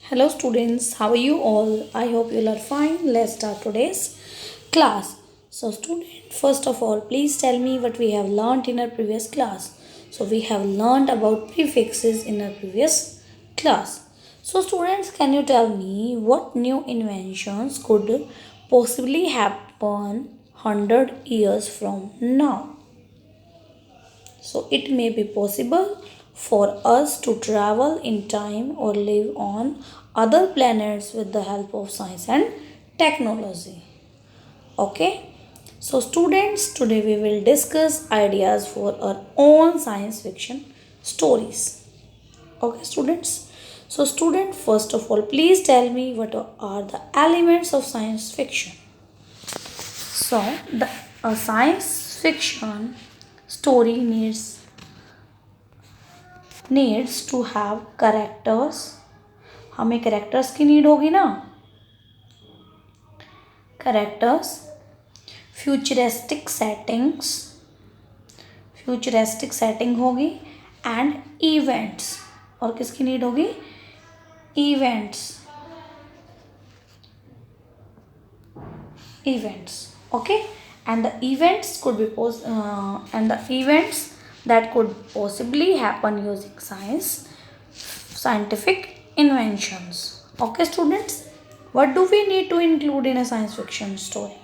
Hello students, how are you all? I hope you all are fine. Let's start today's class. So student, first of all, please tell me what we have learned in our previous class. So we have learned about prefixes in our previous class. So students, can you tell me what new inventions could possibly happen 100 years from now? So it may be possible for us to travel in time or live on other planets with the help of science and technology. Okay? So students, today we will discuss ideas for our own science fiction stories. Okay students? So student, first of all, please tell me what are the elements of science fiction. So the a science fiction story needs to have characters. हमें characters की need होगी ना. Characters, futuristic setting होगी and events. और किसकी need होगी? events. Okay, and the events could be and the events that could possibly happen using scientific inventions. Okay students, what do we need to include in a science fiction story?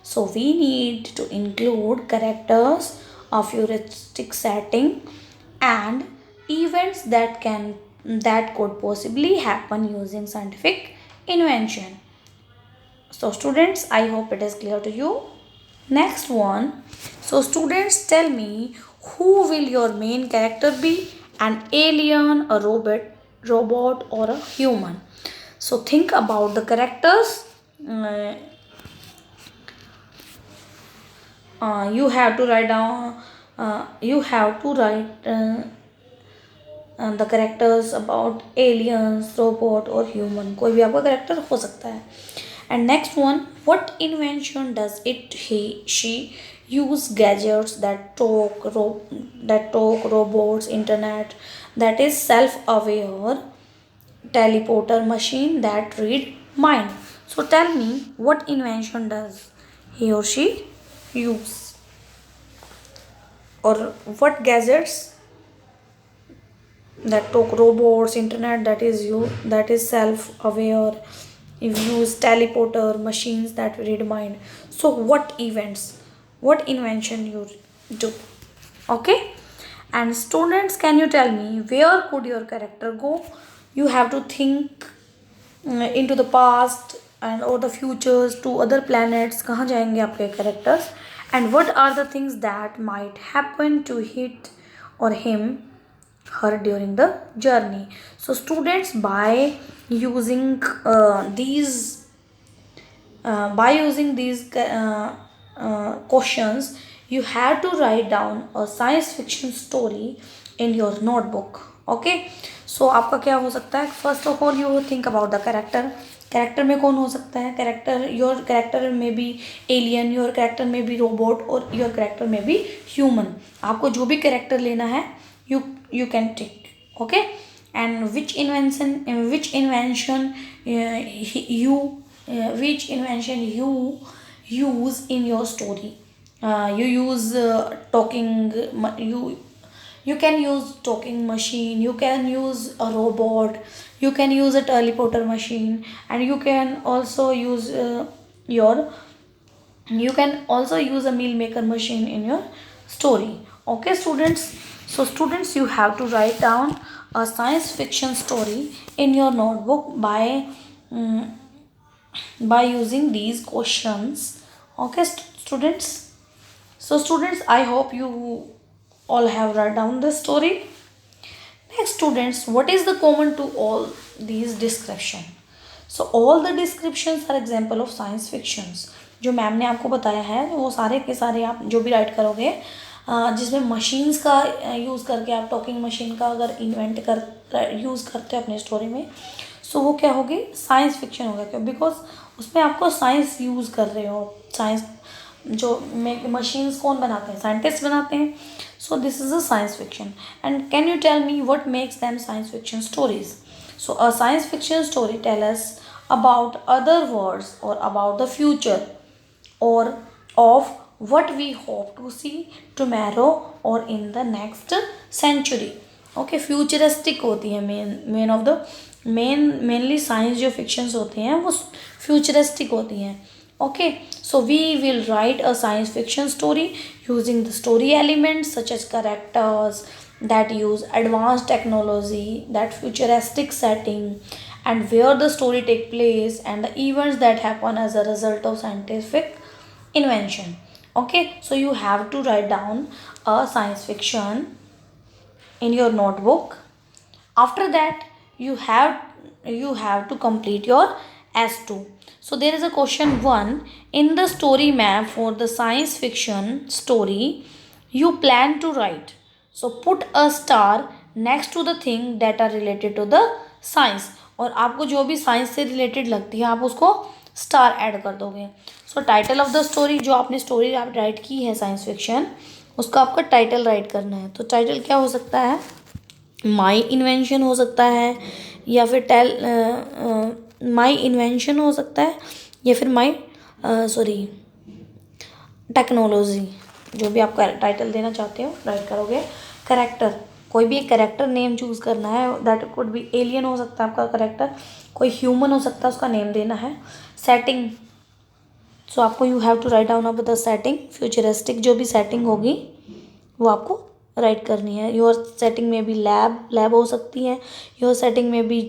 So we need to include characters, a futuristic setting and events that could possibly happen using scientific invention. So students, I hope it is clear to you. Next one. So students, tell me, who will your main character be? An alien, a robot or a human? So think about the characters. You have to write down. The characters about aliens, robot or human. कोई भी आपका character हो सकता है. And next one, what invention does she use? Gadgets that talk, robots, internet that is self-aware, teleporter machine that read mind. So tell me, what invention does he or she use? Or what gadgets that talk, robots, internet that is self-aware, if you use teleporter machines that read mind. So what invention you do? Okay, and students, can you tell me, where could your character go? You have to think into the past and or the futures, to other planets. कहाँ जाएंगे आपके characters? And what are the things that might happen to or her during the journey? So students, by using these questions, you have to write down a science fiction story in your notebook. Okay, so आपका क्या हो सकता है? First of all, you think about the character में कौन हो सकता है? Your character may be alien, your character may be robot or your character may be human. आपको जो भी character लेना है, you can take. Okay, and which invention you use in your story? You use talking. You can use talking machine. You can use a robot. You can use a teleporter machine, and you can also use you can also use a meal maker machine in your story. Okay students, so students, you have to write down a science fiction story in your notebook by using these questions. Okay students, so students, I hope you all have write down the story. Next students, what is the common to all these description? So all the descriptions are example of science fictions. जो ma'am ने आपको बताया है वो सारे के सारे आप जो भी राइट करोगे, जिसमें मशीन्स का यूज़ करके आप टॉकिंग मशीन का अगर यूज़ करते हो अपने स्टोरी में, सो वो क्या होगी? साइंस फिक्शन होगा. क्यों? बिकॉज उसमें आपको साइंस यूज़ कर रहे हो. साइंस जो मशीन्स कौन बनाते हैं? साइंटिस्ट बनाते हैं. So this is a science fiction. And can you tell me what makes them science fiction stories? So a science fiction story tells us about other worlds or about the future or of what we hope to see tomorrow or in the next century. Okay futuristic होती है main of the mainly science जो fictions होती हैं वो futuristic होती हैं. Okay so we will write a science fiction story using the story elements such as characters that use advanced technology, that futuristic setting, and where the story take place and the events that happen as a result of scientific invention. Okay, so you have to write down a science fiction in your notebook. After that you have to complete your S2. So there is a question 1 in the story map for the science fiction story you plan to write. So put a star next to the thing that are related to the science. और आपको जो भी science से related लगती है आप उसको star add कर दोगे. सो टाइटल ऑफ द स्टोरी जो आपने स्टोरी आप राइट की है साइंस फिक्शन उसका आपका टाइटल राइट करना है. तो टाइटल क्या हो सकता है? माई इन्वेंशन हो सकता है या फिर माई इन्वेंशन हो सकता है या फिर टेक्नोलॉजी. जो भी आप टाइटल देना चाहते हो राइट करोगे. करेक्टर कोई भी एक करेक्टर नेम चूज़ करना है. दैट कुड बी एलियन हो सकता है आपका करेक्टर, कोई ह्यूमन हो सकता है उसका नेम देना है. सेटिंग सो आपको you have to write down up the setting. Futuristic जो भी सेटिंग होगी वो आपको राइट करनी है. योर सेटिंग में भी लैब हो सकती है. योर सेटिंग में भी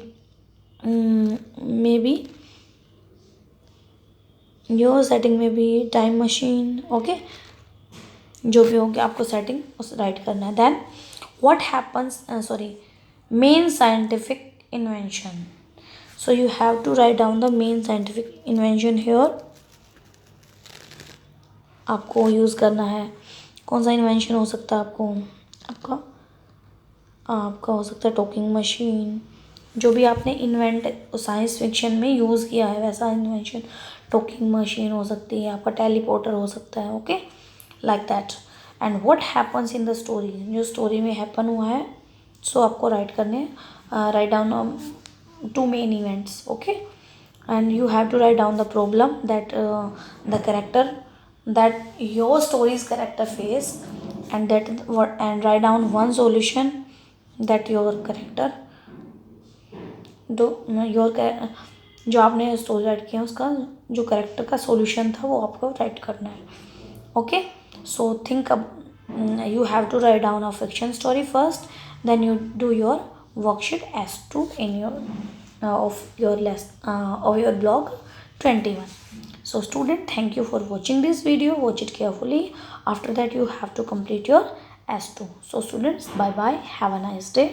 योर सेटिंग में भी टाइम मशीन. ओके जो भी होगी आपको सेटिंग उस राइट करना है. Then what happens main scientific invention. So you have to write down the main scientific invention here. आपको यूज़ करना है. कौन सा इन्वेंशन हो सकता है आपका हो सकता है टॉकिंग मशीन. जो भी आपने इन्वेंट साइंस फिक्शन में यूज़ किया है वैसा इन्वेंशन. टॉकिंग मशीन हो सकती है आपका, टेलीपोर्टर हो सकता है. Okay like that. And what happens in the story जो स्टोरी में हैपन हुआ है सो आपको राइट करने write down 2 main events. Okay and you have to write down the problem that the character that your story's character face and write down one solution that your character जो आपने story right किया उसका जो character का solution था वो आपको right करना है. Okay so think you have to write down a fiction story first, then you do your worksheet S2 in your of your blog 21. So student, thank you for watching this video. Watch it carefully. After that you have to complete your S2. So students, bye bye, have a nice day.